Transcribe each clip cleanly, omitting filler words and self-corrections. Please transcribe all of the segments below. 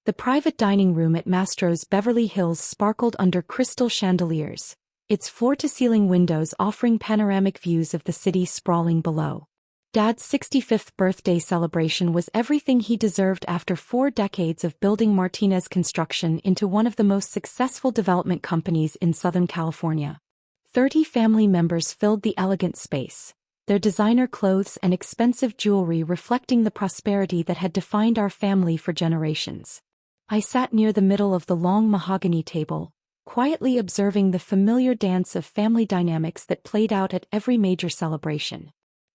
The private dining room at Mastro's Beverly Hills sparkled under crystal chandeliers, its floor-to-ceiling windows offering panoramic views of the city sprawling below. Dad's 65th birthday celebration was everything he deserved after 4 decades of building Martinez Construction into one of the most successful development companies in Southern California. 30 family members filled the elegant space, their designer clothes and expensive jewelry reflecting the prosperity that had defined our family for generations. I sat near the middle of the long mahogany table, quietly observing the familiar dance of family dynamics that played out at every major celebration.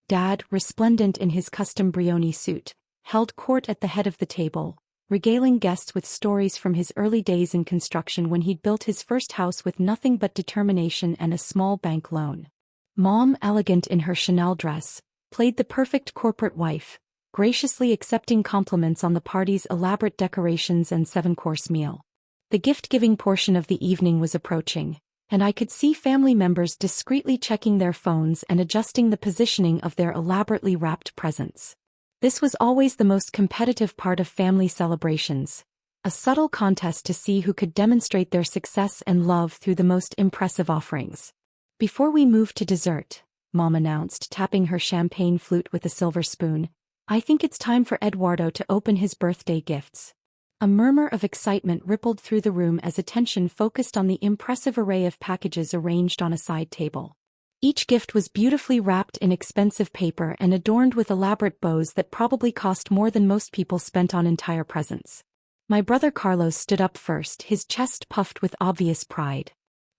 Dad, resplendent in his custom Brioni suit, held court at the head of the table, regaling guests with stories from his early days in construction when he'd built his first house with nothing but determination and a small bank loan. Mom, elegant in her Chanel dress, played the perfect corporate wife, graciously accepting compliments on the party's elaborate decorations and 7-course meal. The gift-giving portion of the evening was approaching, and I could see family members discreetly checking their phones and adjusting the positioning of their elaborately wrapped presents. This was always the most competitive part of family celebrations, a subtle contest to see who could demonstrate their success and love through the most impressive offerings. Before we move to dessert, Mom announced, tapping her champagne flute with a silver spoon, I think it's time for Eduardo to open his birthday gifts. A murmur of excitement rippled through the room as attention focused on the impressive array of packages arranged on a side table. Each gift was beautifully wrapped in expensive paper and adorned with elaborate bows that probably cost more than most people spent on entire presents. My brother Carlos stood up first, his chest puffed with obvious pride.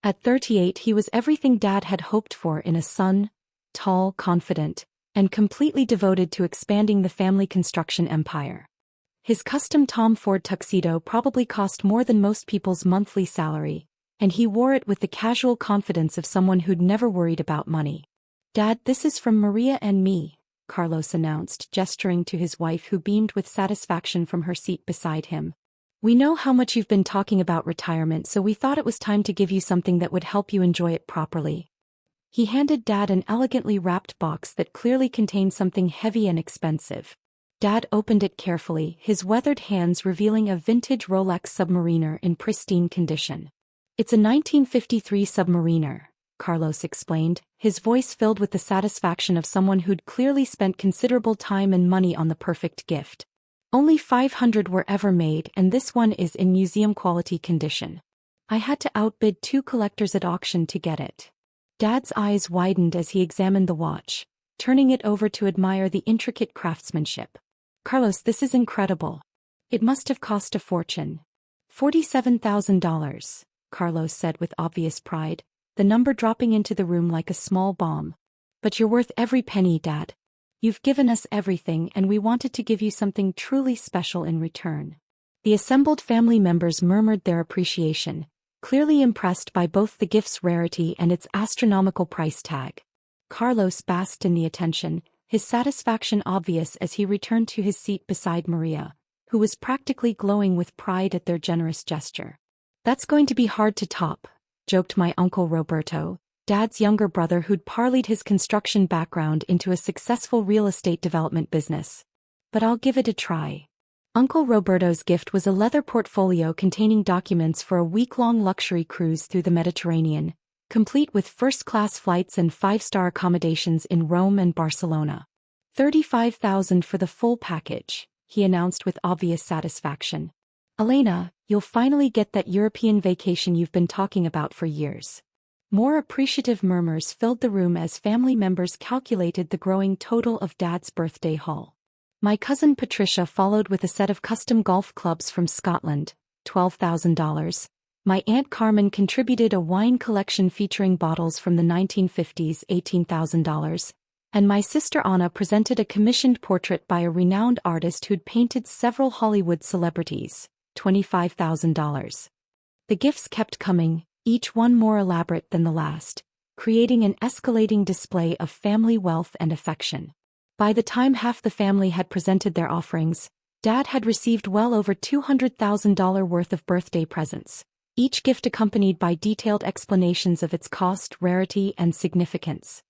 At 38, he was everything Dad had hoped for in a son: tall, confident, and completely devoted to expanding the family construction empire. His custom Tom Ford tuxedo probably cost more than most people's monthly salary, and he wore it with the casual confidence of someone who'd never worried about money. Dad, this is from Maria and me, Carlos announced, gesturing to his wife who beamed with satisfaction from her seat beside him. We know how much you've been talking about retirement, so we thought it was time to give you something that would help you enjoy it properly. He handed Dad an elegantly wrapped box that clearly contained something heavy and expensive. Dad opened it carefully, his weathered hands revealing a vintage Rolex Submariner in pristine condition. It's a 1953 Submariner, Carlos explained, his voice filled with the satisfaction of someone who'd clearly spent considerable time and money on the perfect gift. Only 500 were ever made, and this one is in museum-quality condition. I had to outbid 2 collectors at auction to get it. Dad's eyes widened as he examined the watch, turning it over to admire the intricate craftsmanship. Carlos, this is incredible. It must have cost a fortune. $47,000, Carlos said with obvious pride, the number dropping into the room like a small bomb. But you're worth every penny, Dad. You've given us everything, and we wanted to give you something truly special in return. The assembled family members murmured their appreciation, clearly impressed by both the gift's rarity and its astronomical price tag. Carlos basked in the attention, his satisfaction obvious as he returned to his seat beside Maria, who was practically glowing with pride at their generous gesture. That's going to be hard to top, joked my Uncle Roberto, Dad's younger brother who'd parlayed his construction background into a successful real estate development business. But I'll give it a try. Uncle Roberto's gift was a leather portfolio containing documents for a week-long luxury cruise through the Mediterranean, complete with first-class flights and 5-star accommodations in Rome and Barcelona. $35,000 for the full package, he announced with obvious satisfaction. Elena, you'll finally get that European vacation you've been talking about for years. More appreciative murmurs filled the room as family members calculated the growing total of Dad's birthday haul. My cousin Patricia followed with a set of custom golf clubs from Scotland, $12,000. My Aunt Carmen contributed a wine collection featuring bottles from the 1950s, $18,000, and my sister Anna presented a commissioned portrait by a renowned artist who'd painted several Hollywood celebrities, $25,000. The gifts kept coming, each one more elaborate than the last, creating an escalating display of family wealth and affection. By the time half the family had presented their offerings, Dad had received well over $200,000 worth of birthday presents, each gift accompanied by detailed explanations of its cost, rarity, and significance.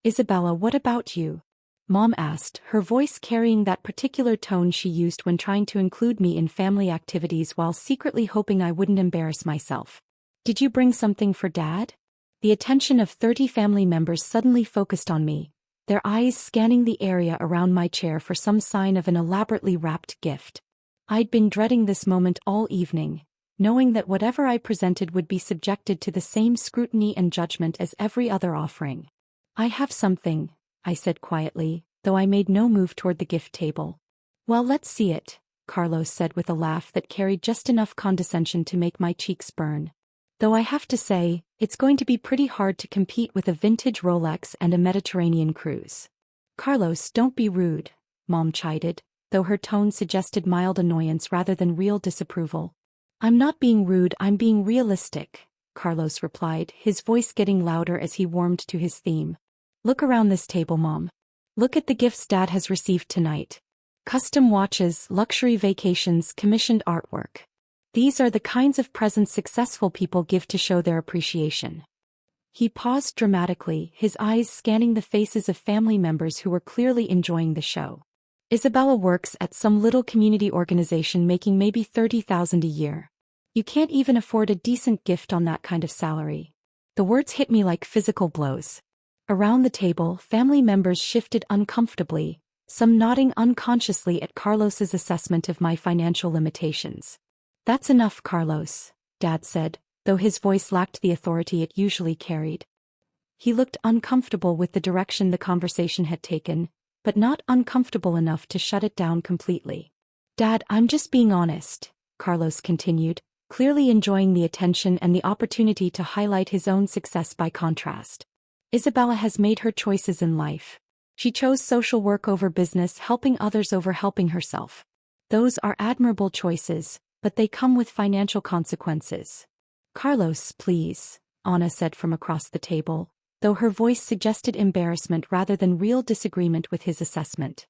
Isabella, what about you? Mom asked, her voice carrying that particular tone she used when trying to include me in family activities while secretly hoping I wouldn't embarrass myself. Did you bring something for Dad? The attention of 30 family members suddenly focused on me, their eyes scanning the area around my chair for some sign of an elaborately wrapped gift. I'd been dreading this moment all evening, knowing that whatever I presented would be subjected to the same scrutiny and judgment as every other offering. I have something, I said quietly, though I made no move toward the gift table. Well, let's see it, Carlos said with a laugh that carried just enough condescension to make my cheeks burn. Though I have to say, it's going to be pretty hard to compete with a vintage Rolex and a Mediterranean cruise. Carlos, don't be rude, Mom chided, though her tone suggested mild annoyance rather than real disapproval. I'm not being rude, I'm being realistic, Carlos replied, his voice getting louder as he warmed to his theme. Look around this table, Mom. Look at the gifts Dad has received tonight. Custom watches, luxury vacations, commissioned artwork. These are the kinds of presents successful people give to show their appreciation. He paused dramatically, his eyes scanning the faces of family members who were clearly enjoying the show. Isabella works at some little community organization making maybe $30,000 a year. You can't even afford a decent gift on that kind of salary. The words hit me like physical blows. Around the table, family members shifted uncomfortably, some nodding unconsciously at Carlos's assessment of my financial limitations. That's enough, Carlos, Dad said, though his voice lacked the authority it usually carried. He looked uncomfortable with the direction the conversation had taken, but not uncomfortable enough to shut it down completely. Dad, I'm just being honest, Carlos continued, clearly enjoying the attention and the opportunity to highlight his own success by contrast. Isabella has made her choices in life. She chose social work over business, helping others over helping herself. Those are admirable choices, but they come with financial consequences. Carlos, please, Anna said from across the table, though her voice suggested embarrassment rather than real disagreement with his assessment.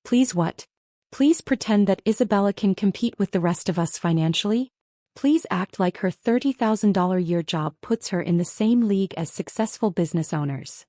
Please what? Please pretend that Isabella can compete with the rest of us financially? Please act like her $30,000-a-year job puts her in the same league as successful business owners.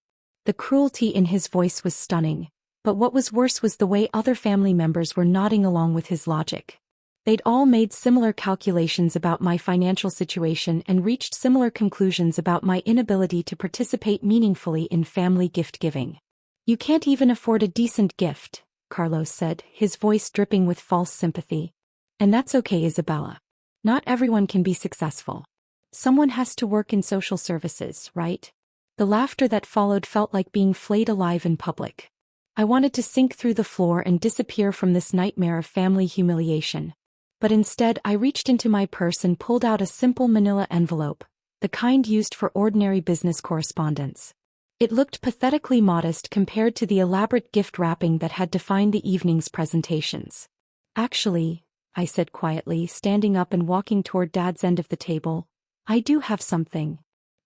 The cruelty in his voice was stunning, but what was worse was the way other family members were nodding along with his logic. They'd all made similar calculations about my financial situation and reached similar conclusions about my inability to participate meaningfully in family gift-giving. You can't even afford a decent gift, Carlos said, his voice dripping with false sympathy. And that's okay, Isabella. Not everyone can be successful. Someone has to work in social services, right? The laughter that followed felt like being flayed alive in public. I wanted to sink through the floor and disappear from this nightmare of family humiliation. But instead I reached into my purse and pulled out a simple manila envelope, the kind used for ordinary business correspondence. It looked pathetically modest compared to the elaborate gift wrapping that had defined the evening's presentations. Actually, I said quietly, standing up and walking toward Dad's end of the table, I do have something.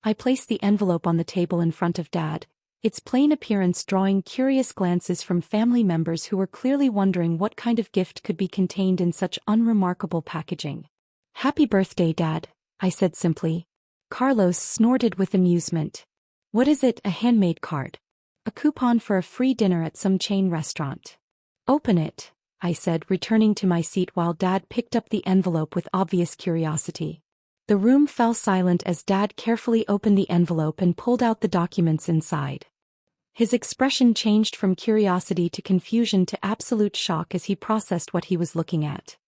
I placed the envelope on the table in front of Dad, its plain appearance drawing curious glances from family members who were clearly wondering what kind of gift could be contained in such unremarkable packaging. Happy birthday, Dad, I said simply. Carlos snorted with amusement. What is it? A handmade card. A coupon for a free dinner at some chain restaurant. Open it, I said, returning to my seat while Dad picked up the envelope with obvious curiosity. The room fell silent as Dad carefully opened the envelope and pulled out the documents inside. His expression changed from curiosity to confusion to absolute shock as he processed what he was looking at.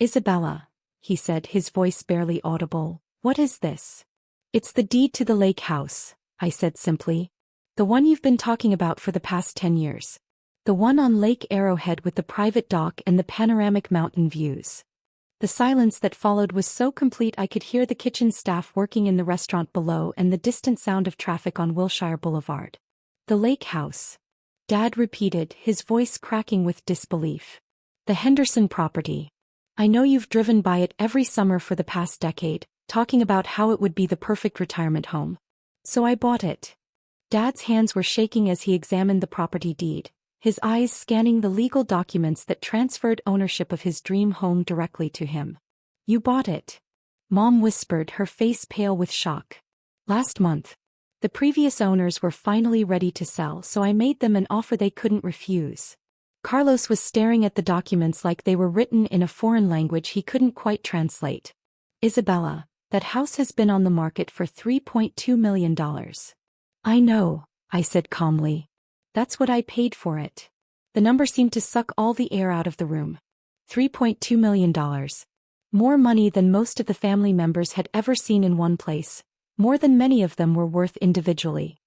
Isabella, he said, his voice barely audible, what is this? It's the deed to the lake house, I said simply. The one you've been talking about for the past 10 years. The one on Lake Arrowhead with the private dock and the panoramic mountain views. The silence that followed was so complete I could hear the kitchen staff working in the restaurant below and the distant sound of traffic on Wilshire Boulevard. The lake house. Dad repeated, his voice cracking with disbelief. The Henderson property. I know you've driven by it every summer for the past decade, talking about how it would be the perfect retirement home. So I bought it. Dad's hands were shaking as he examined the property deed, his eyes scanning the legal documents that transferred ownership of his dream home directly to him. You bought it? Mom whispered, her face pale with shock. Last month. The previous owners were finally ready to sell, so I made them an offer they couldn't refuse. Carlos was staring at the documents like they were written in a foreign language he couldn't quite translate. Isabella, that house has been on the market for $3.2 million. I know, I said calmly. That's what I paid for it. The number seemed to suck all the air out of the room. $3.2 million. More money than most of the family members had ever seen in one place. More than many of them were worth individually.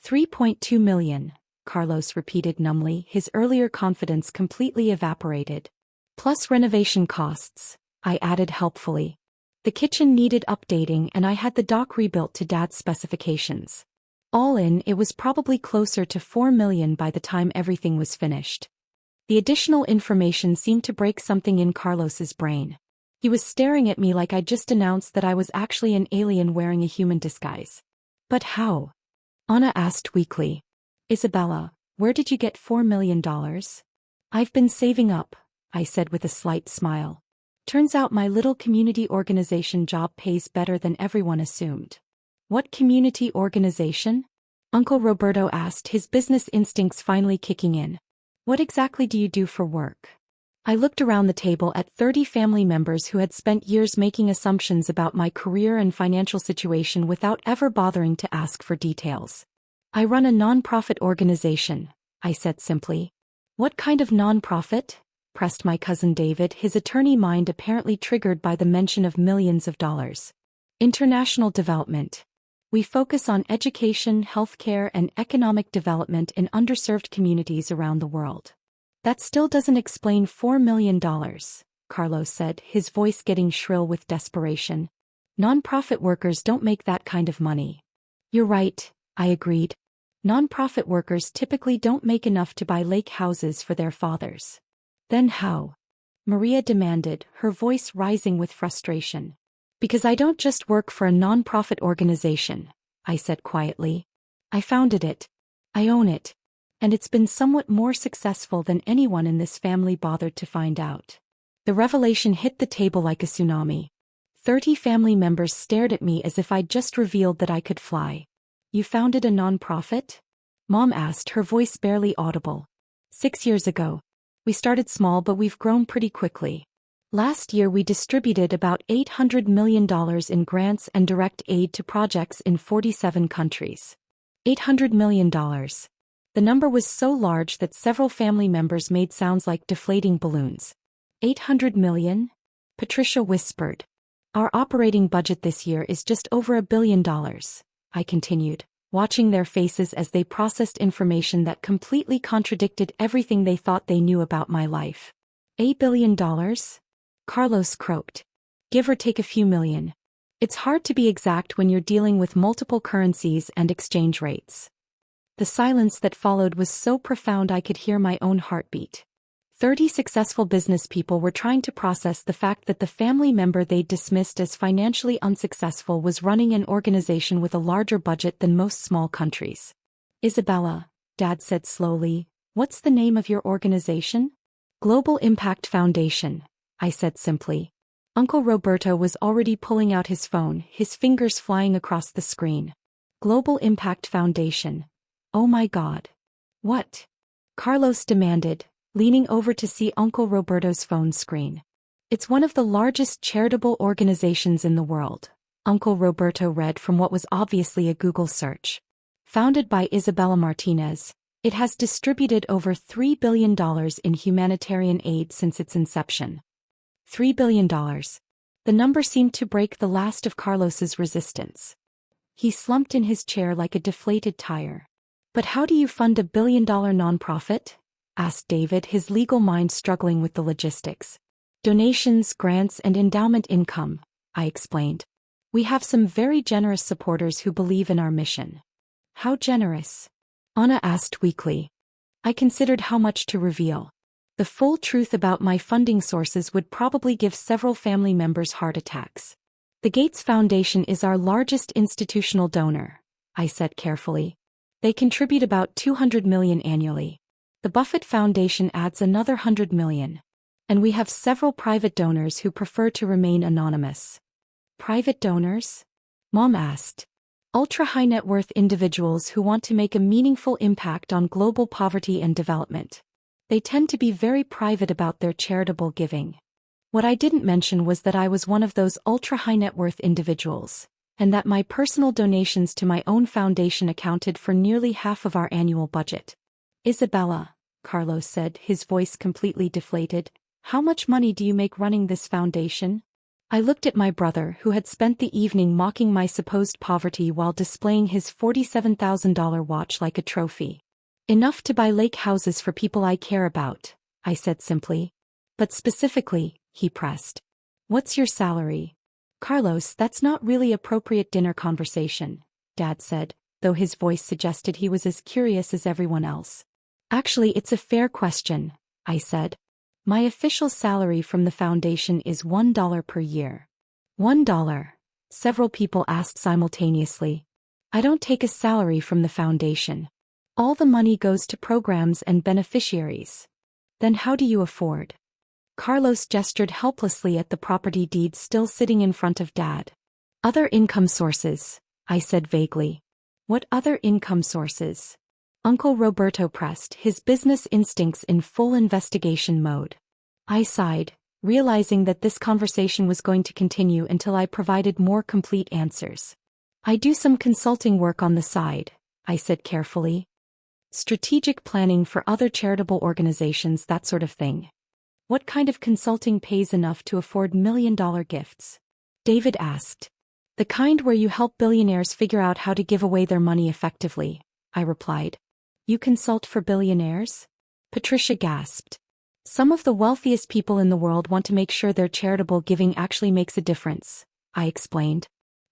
3.2 million, Carlos repeated numbly, his earlier confidence completely evaporated. Plus renovation costs, I added helpfully. The kitchen needed updating and I had the dock rebuilt to Dad's specifications. All in, it was probably closer to 4 million by the time everything was finished. The additional information seemed to break something in Carlos's brain. He was staring at me like I'd just announced that I was actually an alien wearing a human disguise. But how? Anna asked weakly. Isabella, where did you get $4 million? I've been saving up, I said with a slight smile. Turns out my little community organization job pays better than everyone assumed. What community organization? Uncle Roberto asked, his business instincts finally kicking in. What exactly do you do for work? I looked around the table at 30 family members who had spent years making assumptions about my career and financial situation without ever bothering to ask for details. I run a non-profit organization, I said simply. What kind of non-profit? Pressed my cousin David, his attorney mind apparently triggered by the mention of millions of dollars. International development. We focus on education, healthcare, and economic development in underserved communities around the world. That still doesn't explain $4 million, Carlos said, his voice getting shrill with desperation. Non-profit workers don't make that kind of money. You're right, I agreed. Non-profit workers typically don't make enough to buy lake houses for their fathers. Then how? Maria demanded, her voice rising with frustration. Because I don't just work for a non-profit organization, I said quietly. I founded it. I own it. And it's been somewhat more successful than anyone in this family bothered to find out. The revelation hit the table like a tsunami. 30 family members stared at me as if I'd just revealed that I could fly. You founded a nonprofit? Mom asked, her voice barely audible. 6 years ago. We started small, but we've grown pretty quickly. Last year we distributed about $800 million in grants and direct aid to projects in 47 countries. $800 million. The number was so large that several family members made sounds like deflating balloons. 800 million? Patricia whispered. Our operating budget this year is just over $1 billion, I continued, watching their faces as they processed information that completely contradicted everything they thought they knew about my life. $8 billion? Carlos croaked. Give or take a few million. It's hard to be exact when you're dealing with multiple currencies and exchange rates. The silence that followed was so profound I could hear my own heartbeat. 30 successful business people were trying to process the fact that the family member they'd dismissed as financially unsuccessful was running an organization with a larger budget than most small countries. Isabella, Dad said slowly, what's the name of your organization? Global Impact Foundation, I said simply. Uncle Roberto was already pulling out his phone, his fingers flying across the screen. Global Impact Foundation. Oh my God. What? Carlos demanded, leaning over to see Uncle Roberto's phone screen. It's one of the largest charitable organizations in the world, Uncle Roberto read from what was obviously a Google search. Founded by Isabella Martinez, it has distributed over $3 billion in humanitarian aid since its inception. $3 billion. The number seemed to break the last of Carlos's resistance. He slumped in his chair like a deflated tire. But how do you fund $1 billion nonprofit? Asked David, his legal mind struggling with the logistics. Donations, grants, and endowment income, I explained. We have some very generous supporters who believe in our mission. How generous? Anna asked weakly. I considered how much to reveal. The full truth about my funding sources would probably give several family members heart attacks. The Gates Foundation is our largest institutional donor, I said carefully. They contribute about $200 million annually. The Buffett Foundation adds another $100 million. And we have several private donors who prefer to remain anonymous. Private donors? Mom asked. Ultra-high net worth individuals who want to make a meaningful impact on global poverty and development. They tend to be very private about their charitable giving. What I didn't mention was that I was one of those ultra-high net worth individuals, and that my personal donations to my own foundation accounted for nearly half of our annual budget. Isabella, Carlos said, his voice completely deflated, how much money do you make running this foundation? I looked at my brother, who had spent the evening mocking my supposed poverty while displaying his $47,000 watch like a trophy. Enough to buy lake houses for people I care about, I said simply. But specifically, he pressed. What's your salary? Carlos, that's not really appropriate dinner conversation, Dad said, though his voice suggested he was as curious as everyone else. Actually, it's a fair question, I said. My official salary from the foundation is $1 per year. $1? Several people asked simultaneously. I don't take a salary from the foundation. All the money goes to programs and beneficiaries. Then how do you afford? Carlos gestured helplessly at the property deed still sitting in front of Dad. Other income sources, I said vaguely. What other income sources? Uncle Roberto pressed, his business instincts in full investigation mode. I sighed, realizing that this conversation was going to continue until I provided more complete answers. I do some consulting work on the side, I said carefully. Strategic planning for other charitable organizations, that sort of thing. What kind of consulting pays enough to afford million-dollar gifts? David asked. The kind where you help billionaires figure out how to give away their money effectively, I replied. You consult for billionaires? Patricia gasped. Some of the wealthiest people in the world want to make sure their charitable giving actually makes a difference, I explained.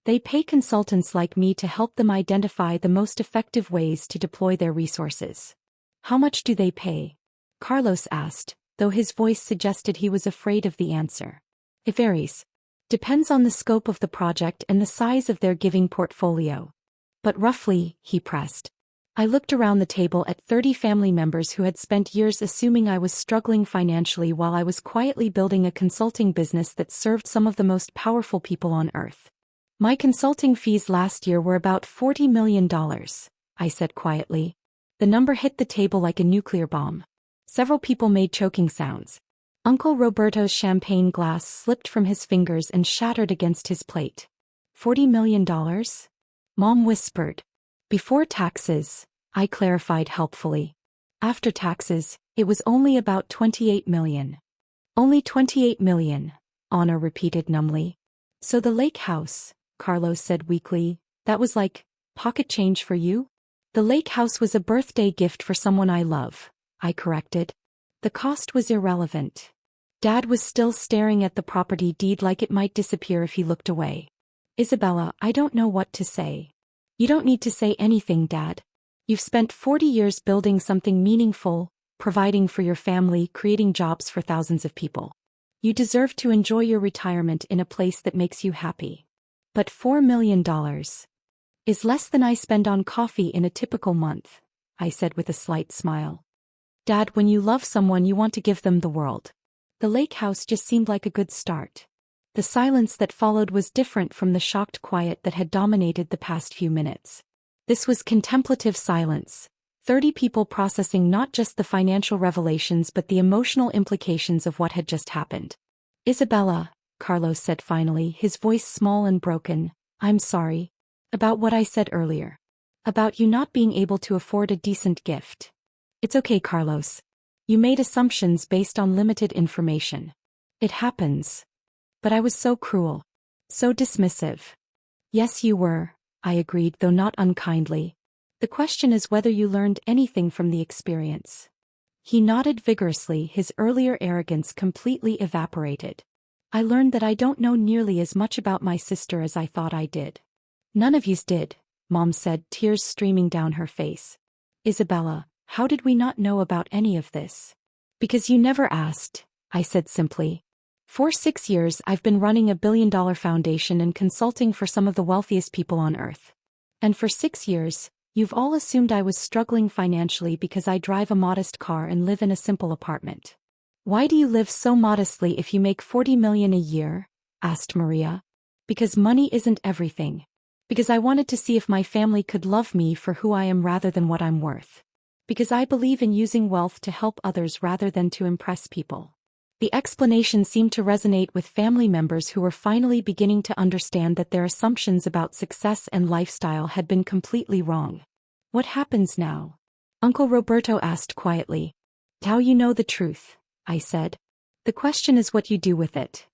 They pay consultants like me to help them identify the most effective ways to deploy their resources. How much do they pay? Carlos asked, though his voice suggested he was afraid of the answer. It varies. Depends on the scope of the project and the size of their giving portfolio. But roughly, he pressed. I looked around the table at 30 family members who had spent years assuming I was struggling financially while I was quietly building a consulting business that served some of the most powerful people on earth. My consulting fees last year were about $40 million, I said quietly. The number hit the table like a nuclear bomb. Several people made choking sounds. Uncle Roberto's champagne glass slipped from his fingers and shattered against his plate. $40 million? Mom whispered. Before taxes, I clarified helpfully. After taxes, it was only about $28 million. Only $28 million, Anna repeated numbly. So the lake house, Carlos said weakly, that was like pocket change for you? The lake house was a birthday gift for someone I love, I corrected. The cost was irrelevant. Dad was still staring at the property deed like it might disappear if he looked away. Isabella, I don't know what to say. You don't need to say anything, Dad. You've spent 40 years building something meaningful, providing for your family, creating jobs for thousands of people. You deserve to enjoy your retirement in a place that makes you happy. But $4 million is less than I spend on coffee in a typical month, I said with a slight smile. Dad, when you love someone you want to give them the world. The lake house just seemed like a good start. The silence that followed was different from the shocked quiet that had dominated the past few minutes. This was contemplative silence, 30 people processing not just the financial revelations but the emotional implications of what had just happened. Isabella, Carlos said finally, his voice small and broken, I'm sorry. About what I said earlier. About you not being able to afford a decent gift. It's okay, Carlos. You made assumptions based on limited information. It happens. But I was so cruel. So dismissive. Yes, you were, I agreed, though not unkindly. The question is whether you learned anything from the experience. He nodded vigorously, his earlier arrogance completely evaporated. I learned that I don't know nearly as much about my sister as I thought I did. None of yous did, Mom said, tears streaming down her face. Isabella, how did we not know about any of this? Because you never asked, I said simply. For 6 years I've been running a billion-dollar foundation and consulting for some of the wealthiest people on earth. And for 6 years, you've all assumed I was struggling financially because I drive a modest car and live in a simple apartment. Why do you live so modestly if you make $40 million a year? Asked Maria. Because money isn't everything. Because I wanted to see if my family could love me for who I am rather than what I'm worth. Because I believe in using wealth to help others rather than to impress people. The explanation seemed to resonate with family members who were finally beginning to understand that their assumptions about success and lifestyle had been completely wrong. What happens now? Uncle Roberto asked quietly. How you know the truth, I said. The question is what you do with it.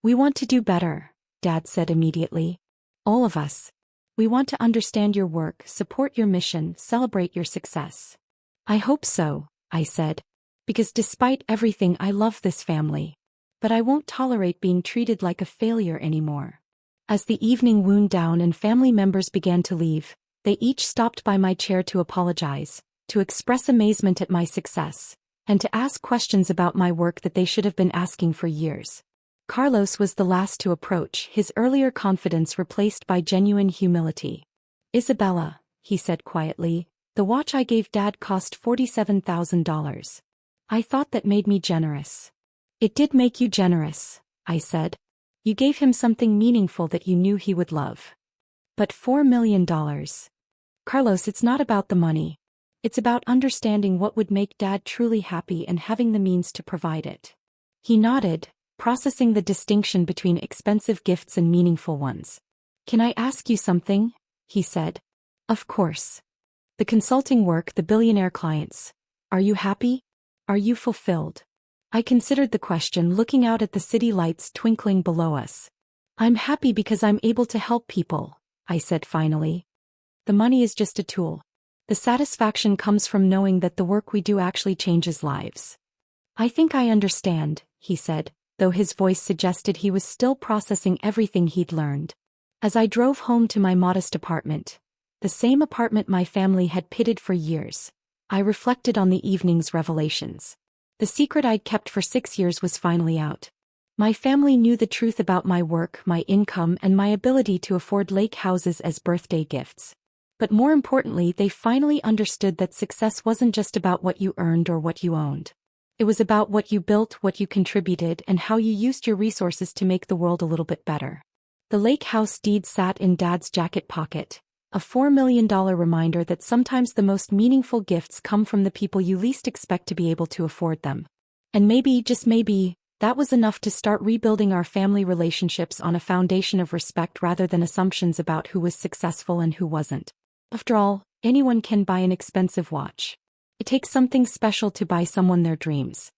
We want to do better, Dad said immediately. All of us. We want to understand your work, support your mission, celebrate your success. I hope so, I said. Because despite everything I love this family. But I won't tolerate being treated like a failure anymore. As the evening wound down and family members began to leave, they each stopped by my chair to apologize, to express amazement at my success, and to ask questions about my work that they should have been asking for years. Carlos was the last to approach, his earlier confidence replaced by genuine humility. Isabella, he said quietly, the watch I gave Dad cost $47,000. I thought that made me generous. It did make you generous, I said. You gave him something meaningful that you knew he would love. But $4 million. Carlos, it's not about the money. It's about understanding what would make Dad truly happy and having the means to provide it. He nodded, processing the distinction between expensive gifts and meaningful ones. Can I ask you something? He said. Of course. The consulting work, the billionaire clients. Are you happy? Are you fulfilled? I considered the question, looking out at the city lights twinkling below us. I'm happy because I'm able to help people, I said finally. The money is just a tool. The satisfaction comes from knowing that the work we do actually changes lives. I think I understand, he said, though his voice suggested he was still processing everything he'd learned. As I drove home to my modest apartment, the same apartment my family had pitied for years, I reflected on the evening's revelations. The secret I'd kept for 6 years was finally out. My family knew the truth about my work, my income, and my ability to afford lake houses as birthday gifts. But more importantly, they finally understood that success wasn't just about what you earned or what you owned. It was about what you built, what you contributed, and how you used your resources to make the world a little bit better. The lake house deed sat in Dad's jacket pocket, a $4 million reminder that sometimes the most meaningful gifts come from the people you least expect to be able to afford them. And maybe, just maybe, that was enough to start rebuilding our family relationships on a foundation of respect rather than assumptions about who was successful and who wasn't. After all, anyone can buy an expensive watch. It takes something special to buy someone their dreams.